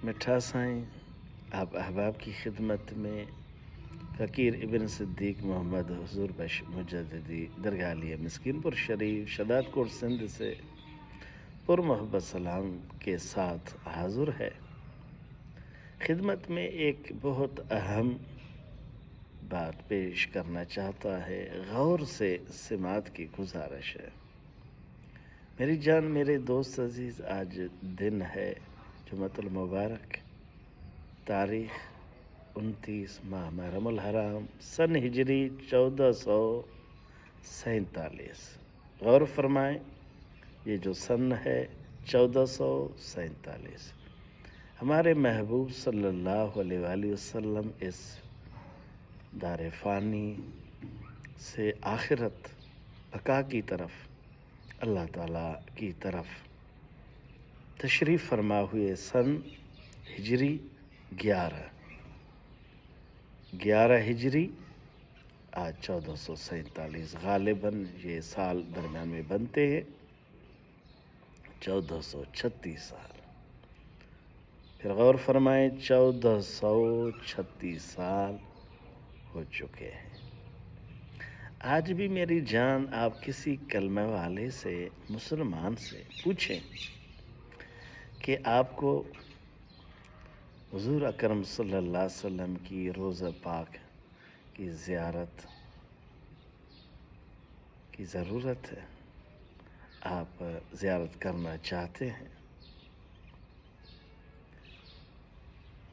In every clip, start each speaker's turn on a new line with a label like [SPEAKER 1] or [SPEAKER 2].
[SPEAKER 1] मिठा साईं आप अहबाब की खिदमत में फ़कीर इब्न सिद्दीक मोहम्मद हुजूर बश मुजद्दिदी दरगाह मिस्कीनपुर शरीफ शदादकोट सिंध से पुरमोहब्बत सलाम के साथ हाज़ुर है। खिदमत में एक बहुत अहम बात पेश करना चाहता है, गौर से सिमात की गुजारिश है। मेरी जान, मेरे दोस्त अजीज़, आज दिन है जुमअतुल मुबारक, तारीख़ 29 माह मुहर्रमुल हराम, सन हिजरी 1447। गौर फरमाएं, ये जो सन है 1447, हमारे महबूब सल्लल्लाहु अलैहि वसल्लम इस दार फ़ानी से आखिरत बका की तरफ, अल्लाह ताला की तरफ तशरीफ़ फरमा हुए सन हिजरी 11 हिजरी, आज 1447। गालिबन ये साल दरमियान में बनते हैं 1436 साल। फिर गौर फरमाएं, 1436 साल हो चुके हैं। आज भी मेरी जान, आप किसी कलमे वाले से, मुसलमान से पूछें कि आपको हुजूर अकरम सल्लल्लाहु अलैहि वसल्लम की रोज़ा पाक की ज़ियारत की ज़रूरत है, आप ज़ियारत करना चाहते हैं।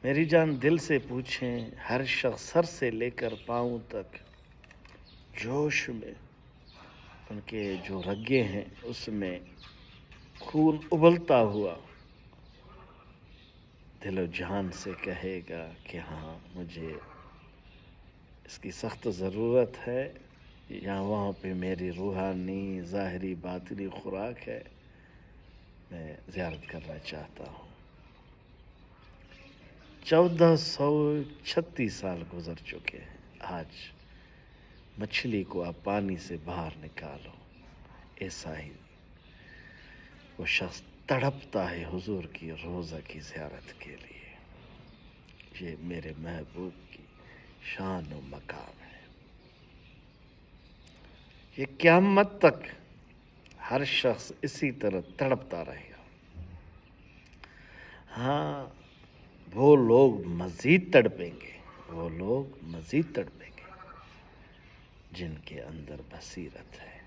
[SPEAKER 1] मेरी जान, दिल से पूछें, हर शख्स सर से लेकर पाँव तक जोश में, उनके जो रगे हैं उसमें खून उबलता हुआ दिलो जान से कहेगा कि हाँ, मुझे इसकी सख्त ज़रूरत है, यहाँ वहाँ पे मेरी रूहानी ज़ाहिरी बातिनी खुराक है, मैं ज़ियारत करना चाहता हूँ। 1436 साल गुज़र चुके हैं। आज मछली को आप पानी से बाहर निकालो, ऐसा ही वो शख्स तड़पता है हुजूर की रोज़ा की ज़ियारत के लिए। ये मेरे महबूब की शान व मकाम है। ये क़यामत तक हर शख्स इसी तरह तड़पता रहेगा। हाँ, वो लोग मज़ीद तड़पेंगे, जिनके अंदर बसीरत है।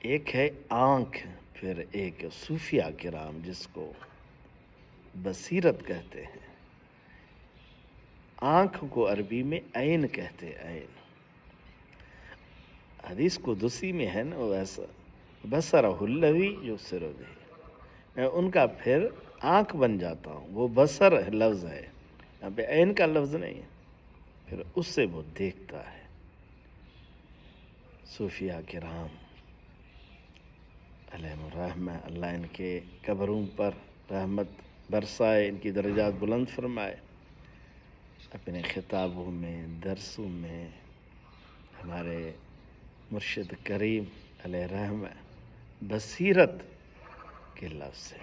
[SPEAKER 1] एक है आँख, फिर एक सूफिया किराम जिसको बसीरत कहते हैं। आँख को अरबी में ऐन कहते हैं, ऐन। हदीस कुदसी में है ना, वैसा बसरहुल्लज़ी युबसिरु बिही, मैं उनका फिर आँख बन जाता हूँ। वो बसर लफ्ज़ है, यहाँ पे ऐन का लफ्ज़ नहीं है, फिर उससे वो देखता है। सूफिया किराम अलैहिर्रहमा, अल्लाह इनके कब्रों पर रहमत बरसाए, इनकी दर्जात बुलंद फरमाए। अपने खिताबों में, दरसों में हमारे मुर्शिद करीम अलैहिर्रहमा बसीरत के लफ्ज़ से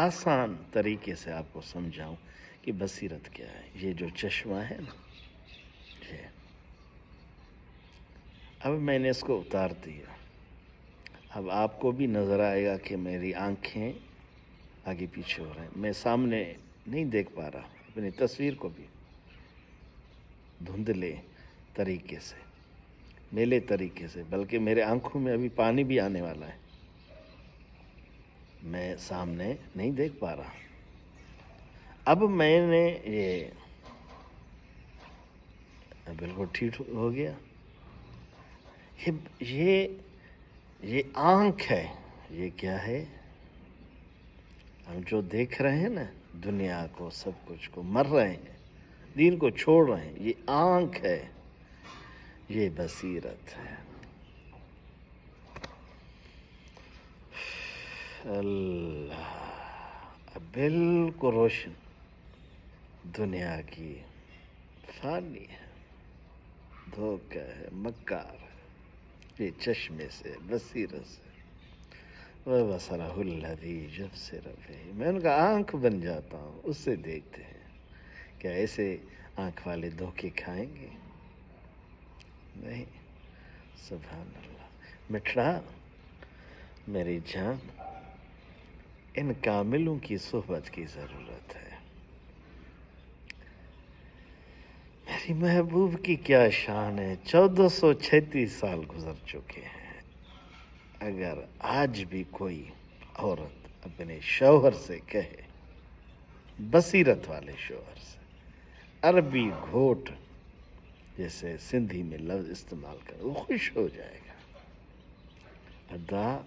[SPEAKER 1] आसान तरीके से आपको समझाऊं कि बसीरत क्या है। ये जो चश्मा है ना, ये अब मैंने इसको उतार दिया। अब आपको भी नज़र आएगा कि मेरी आंखें आगे पीछे हो रहे हैं, मैं सामने नहीं देख पा रहा अपनी तस्वीर को भी। धुंधले तरीके से, मेले तरीके से, बल्कि मेरे आंखों में अभी पानी भी आने वाला है, मैं सामने नहीं देख पा रहा। अब मैंने ये बिल्कुल ठीक हो गया। ये आँख है, ये क्या है? हम जो देख रहे हैं ना, दुनिया को, सब कुछ को, मर रहे हैं, दीन को छोड़ रहे हैं, ये आँख है, ये बसीरत है। अल्लाह, बिल्कुल रोशन दुनिया की फानी है, धोखा है, मक्कार है। ये चश्मे से, बसीरत से وَبَصَرَهُ الَّذِي يُبْصِرُ بِهِ، میں ان کا آنکھ بن جاتا ہوں، اس سے دیکھتے ہیں۔ کیا ایسے آنکھ والے دھوکے کھائیں گے؟ نہیں۔ سبحان اللہ۔ مٹھڑا میری جان، ان کاملوں کی صحبت کی ضرورت ہے۔ میری محبوب کی کیا شان ہے، 1436 سال گزر چکے ہیں۔ اگر آج بھی کوئی عورت اپنے شوہر سے کہے، بصیرت والے شوہر سے، عربی گھوٹ جیسے سندھی میں لفظ استعمال کرے، وہ خوش ہو جائے گا۔ ادا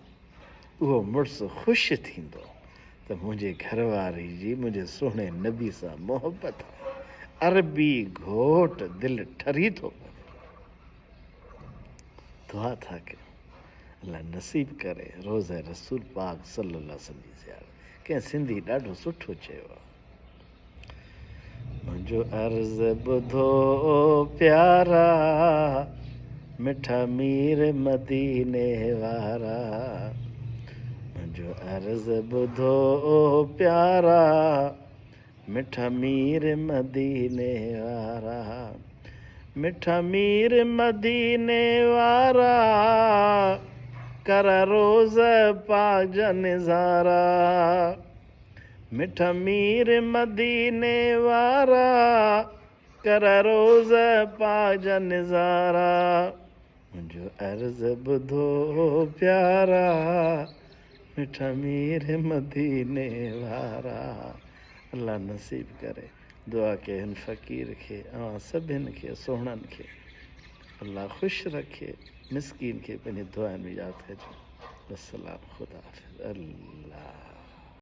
[SPEAKER 1] وہ مڑ سے خوش تھیندو تو مجھے گھر واری جی، مجھے سونے نبی سا محبت ہے۔ عربی گھوٹ دل ٹھری تو دعا تھا کہ اللہ نصیب کرے روزہ رسول پاک صلی اللہ علیہ وسلم جی زیارت۔ کہ سندھی ڈاڈو سٹھو چیو جو عرض بدھو پیارا، مٹھا میر مدینے وارا، جو عرض بدھو پیارا، مٹھا میر مدینے وارا، مٹھا میر مدینے وارا، کر روز پاک جنزارا، مٹھا میر مدینے وارا، کر روز پاک جنزارا، جو عرض بدھو پیارا، مٹھا میر مدینے وارا۔ اللہ نصیب کرے دعا کے ان فقیر کے، سبھن کے سوہنن کے اللہ خوش رکھے، مسکین کے پنی دعائیں میں یاد ہے۔ السلام، خدا حافظ، اللہ